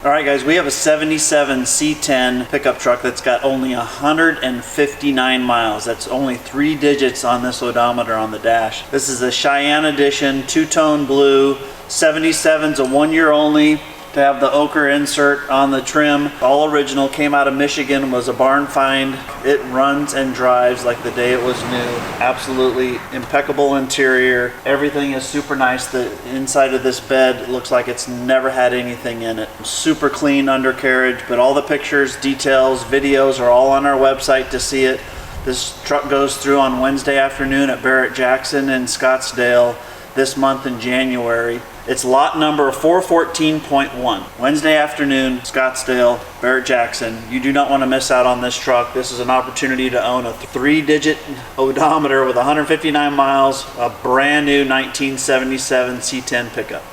All right guys, we have a 77 C10 pickup truck that's got only 159 miles. That's only 3 digits on this odometer on the dash. This is a Cheyenne edition, two-tone blue. 77's a 1 year only. To have the ochre insert on the trim, all original, came out of Michigan, was a barn find. It runs and drives like the day it was new. Absolutely impeccable interior. Everything is super nice. The inside of this bed looks like it's never had anything in it. Super clean undercarriage, but all the pictures, details, videos are all on our website to see it. This truck goes through on Wednesday afternoon at Barrett Jackson in Scottsdale this month in January. It's lot number 414.1. Wednesday afternoon, Scottsdale, Barrett Jackson. You do not want to miss out on this truck. This is an opportunity to own a 3-digit odometer with 159 miles, a brand new 1977 C10 pickup.